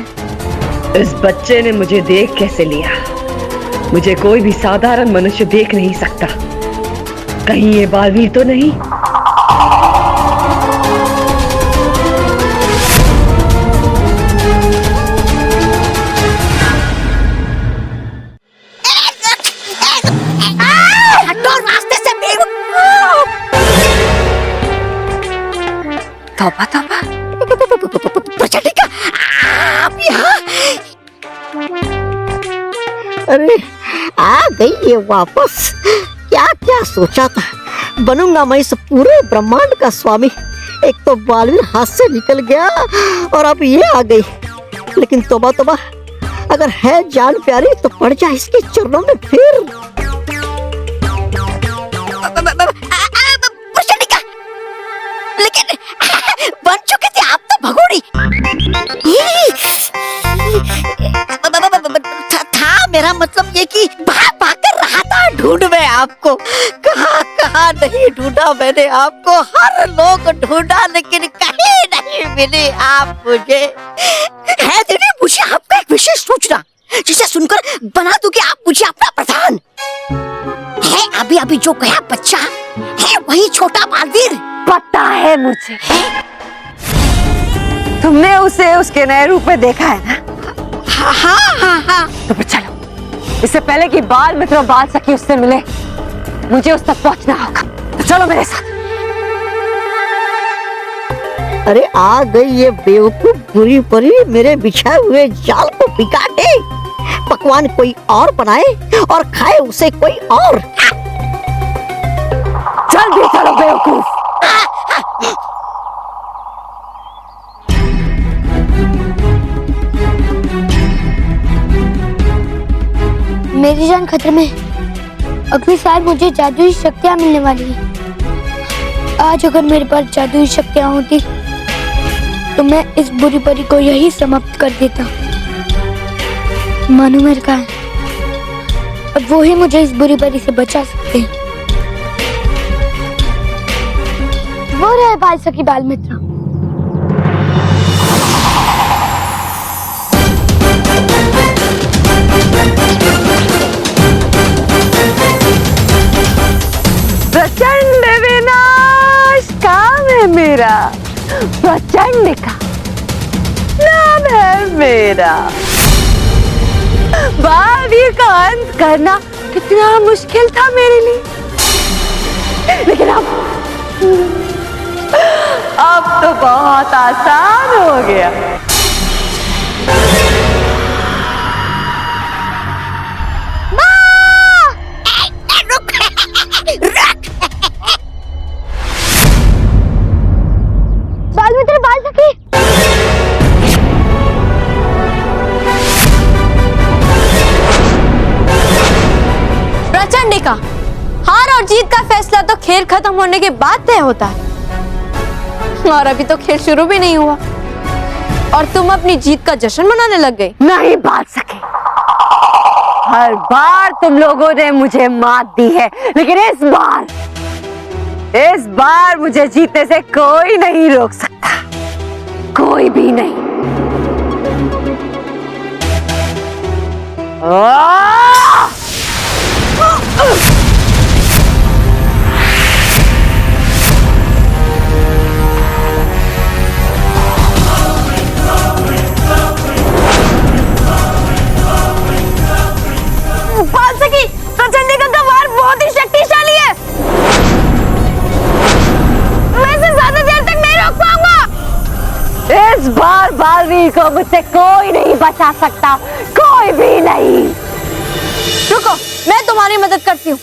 Speaker 10: इस बच्चे ने मुझे देख कैसे लिया? मुझे कोई भी साधारण मनुष्य देख नहीं सकता। कहीं ये बालवीर तो नहीं?
Speaker 8: तौबा तौबा,
Speaker 9: प्रचंडिका, आप यहाँ? अरे आ गई ये वापस। क्या क्या सोचा था, बनूंगा मैं इस पूरे ब्रह्मांड का स्वामी। एक तो बालवीर हाथ से निकल गया और अब ये आ गई। लेकिन तौबा तौबा, अगर है जान प्यारी तो पड़ जा इसके चरणों में फिर। लेकिन बन चुके थे आप तो भगोड़ी। था मेरा मतलब ये कि भाग कर रहा था ढूंढ में आपको। कहाँ नहीं ढूंढा मैंने आपको, हर लोग ढूंढा लेकिन कहीं नहीं मिली आप मुझे। है दीदी मुझे आपका एक विशेष सूचना, जिसे सुनकर बना दूंगी आप मुझे अपना प्रधान। है अभी अभी जो गया बच्चा है वही छोटा बालवीर।
Speaker 8: पता है मुझे, तुमने उसे उसके नए रूप में देखा है ना? हाँ। तो फिर चलो, इससे पहले कि बाल मित्र बाल सखी उससे मिले, मुझे उस तक पहुंचना होगा। तो चलो मेरे साथ।
Speaker 9: अरे आ गई ये बेवकूफ बुरी परी मेरे बिछाए हुए जाल को बिगाड़े। पकवान कोई और बनाए और खाए उसे कोई और।
Speaker 8: जल्दी चलो बेवकूफ।
Speaker 4: मेरी जान खतरे में। अगली साल मुझे जादुई शक्तियाँ मिलने वाली है। आज अगर मेरे पास जादुई शक्तियाँ होती तो मैं इस बुरी परी को यही समाप्त कर देता। मानो मेरे का है, अब वो ही मुझे इस बुरी परी से बचा सकते हैं। वो रहे बाल सखी बाल मित्र।
Speaker 8: प्रचंड विनाश काम है मेरा, प्रचंड का नाम है मेरा। बालवीर का अंत करना कितना मुश्किल था मेरे लिए, लेकिन अब तो बहुत आसान हो गया।
Speaker 1: और जीत का फैसला तो खेल खत्म होने के बाद तय होता है, और अभी तो खेल शुरू भी नहीं हुआ और तुम अपनी जीत का जश्न मनाने लग गए।
Speaker 8: नहीं बात सके, हर बार तुम लोगों ने मुझे मात दी है, लेकिन इस बार मुझे जीतने से कोई नहीं रोक सकता, कोई भी नहीं।
Speaker 1: प्रचंडिका का वार बहुत ही शक्तिशाली है, मैं इसे ज्यादा देर तक नहीं रोक पाऊंगा।
Speaker 8: इस बार बालवीर को मुझसे कोई नहीं बचा सकता, कोई भी नहीं।
Speaker 1: रुको, मैं तुम्हारी मदद करती हूँ।